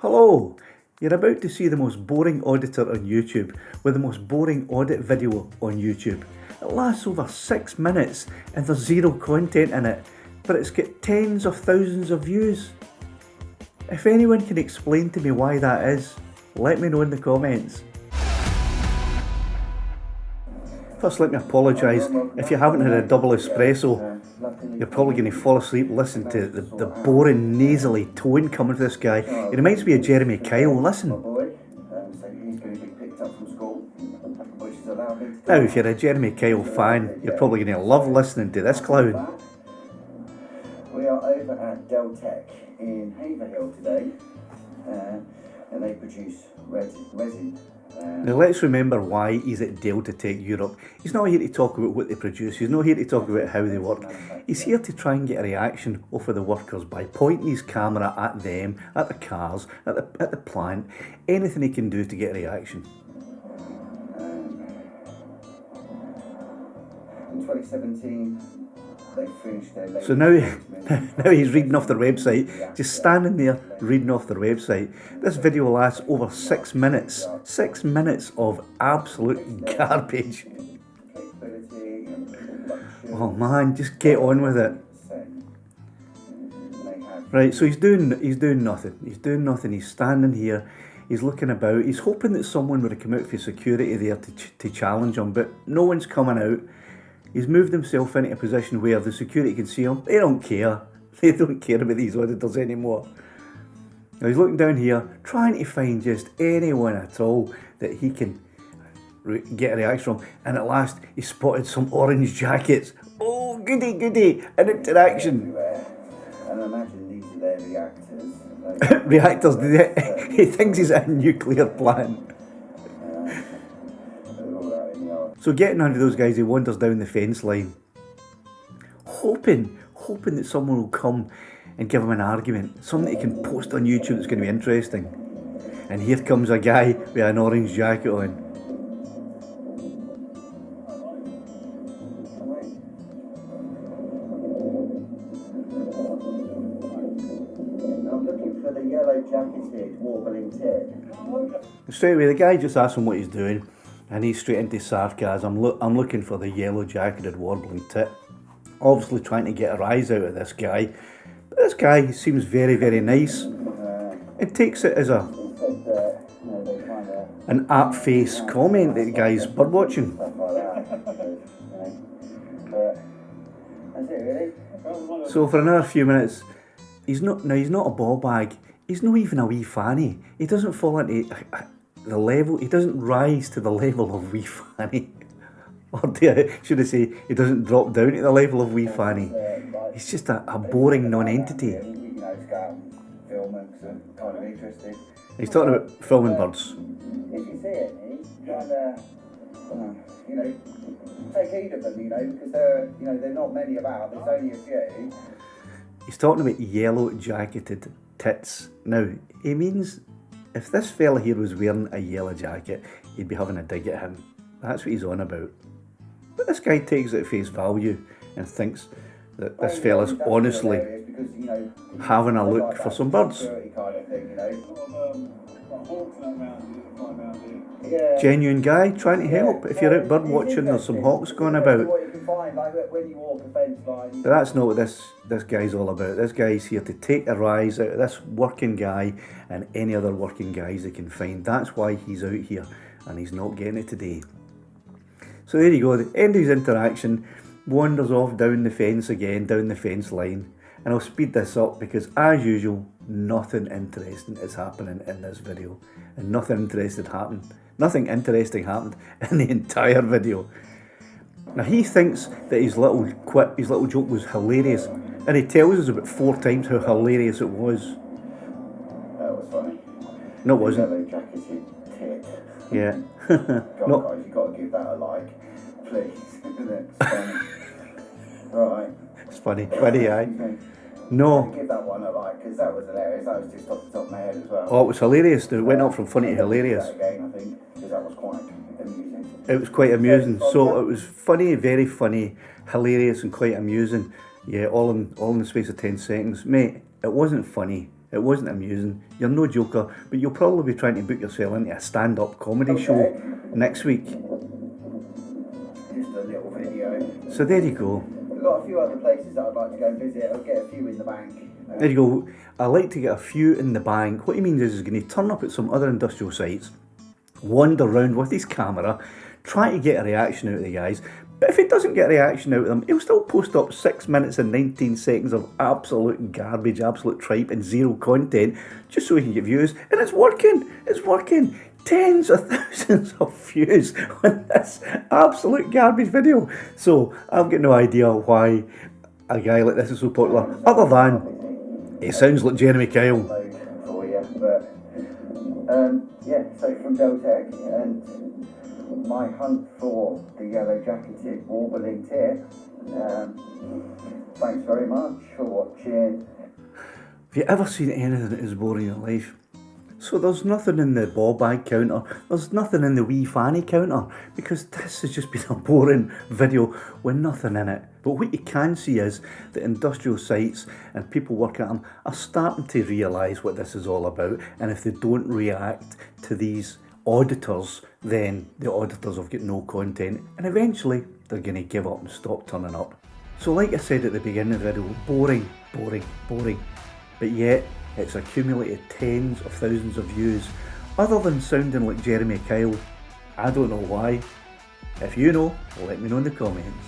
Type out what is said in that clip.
Hello! You're about to see the most boring auditor on YouTube with the most boring audit video on YouTube. It lasts over 6 minutes and there's zero content in it, but it's got tens of thousands of views. If anyone can explain to me why that is, let me know in the comments. First, let me apologise. If you haven't had a double espresso, you're probably going to fall asleep listening to the boring nasally tone coming from this guy. He reminds me of Jeremy Kyle. Listen. Now, if you're a Jeremy Kyle fan, you're probably going to love listening to this clown. We are over at Dell Tech in Haverhill today, and they produce resin. Now let's remember why he's at Delta Tech Europe. He's not here to talk about what they produce, he's not here to talk about how they work. He's here to try and get a reaction off of the workers by pointing his camera at them, at the cars, at the plant, anything he can do to get a reaction. In 2017, they finished their latest. So now he's reading off their website, just standing there reading off their website. This video lasts over 6 minutes. 6 minutes of absolute garbage. Oh man, just get on with it. Right, so he's doing nothing. He's doing nothing. He's standing here. He's looking about. He's hoping that someone would have come out for security there to challenge him, but no one's coming out. He's moved himself into a position where the security can see him. They don't care. They don't care about these auditors anymore. Now he's looking down here, trying to find just anyone at all that he can get a reaction from. And at last, he spotted some orange jackets. Oh, goody, an interaction. And imagine these are their reactors. Reactors, he thinks he's at a nuclear plant. So getting under those guys, he wanders down the fence line, hoping that someone will come and give him an argument, something he can post on YouTube that's going to be interesting. And here comes a guy with an orange jacket on. I'm looking for the yellow jacketed warbling tit. Straight away, the guy just asks him what he's doing. And he's straight into sarcasm. I'm looking for the yellow jacketed warbling tit. Obviously trying to get a rise out of this guy. But this guy seems very, very nice. It takes it as an at-face comment that the guy's bird watching. So for another few minutes, he's not a ball bag. He's not even a wee fanny. He doesn't fall into the level, he doesn't rise to the level of wee fanny. Or should I say, he doesn't drop down to the level of wee fanny. He's just a boring non-entity. He's talking about filming birds. If you see any, take heed of them, because they're not many about. There's only a few. He's talking about yellow jacketed tits. Now, he means if this fella here was wearing a yellow jacket, he'd be having a dig at him. That's what he's on about. But this guy takes it at face value and thinks that this fella's honestly having a look for some birds. Genuine guy trying to help. If you're out bird watching, there's some hawks going about. But that's not what this guy's all about. This guy's here to take a rise out of this working guy and any other working guys he can find. That's why he's out here, and he's not getting it today. So there you go, the end of his interaction, wanders off down the fence again, down the fence line. And I'll speed this up because, as usual, nothing interesting is happening in this video. And nothing interesting happened in the entire video. Now he thinks that his little joke was hilarious, and he tells us about 4 times how hilarious it was. That was funny. No, it wasn't. Yellow jacketed tit. Yeah. God, guys, you've got to give that a like, please. It's funny. Right. It's funny, aye. No. Give that one a like, because that was hilarious. That was just off the top of my head as well. Oh, it was hilarious. It went up from funny to hilarious. Again, I think, because that was quite amusing. It was quite amusing. So it was funny, very funny, hilarious and quite amusing. Yeah, all in the space of 10 seconds. Mate, it wasn't funny. It wasn't amusing. You're no joker, but you'll probably be trying to book yourself into a stand-up comedy show next week. Just a little video. So there you go. We've got a few other places that I'd like to go and visit. I'll get a few in the bank. There you go. I like to get a few in the bank. What he means is he's going to turn up at some other industrial sites, wander around with his camera, try to get a reaction out of the guys. But if he doesn't get a reaction out of them, he'll still post up 6 minutes and 19 seconds of absolute garbage, absolute tripe and zero content, just so he can get views. And it's working. It's working. Tens of thousands of views on this absolute garbage video. So I've got no idea why a guy like this is so popular, other than it sounds like Jeremy Kyle. For you, but yeah, so from Deltec and my hunt for the yellow jacketed warbling tear. Thanks very much for watching. Have you ever seen anything that is boring in your life? So there's nothing in the ball bag counter, there's nothing in the wee fanny counter, because this has just been a boring video with nothing in it. But what you can see is that industrial sites and people working at them are starting to realise what this is all about, and if they don't react to these auditors, then the auditors have got no content, and eventually they're going to give up and stop turning up. So like I said at the beginning of the video, boring, boring, boring, but yet it's accumulated tens of thousands of views. Other than sounding like Jeremy Kyle, I don't know why. If you know, let me know in the comments.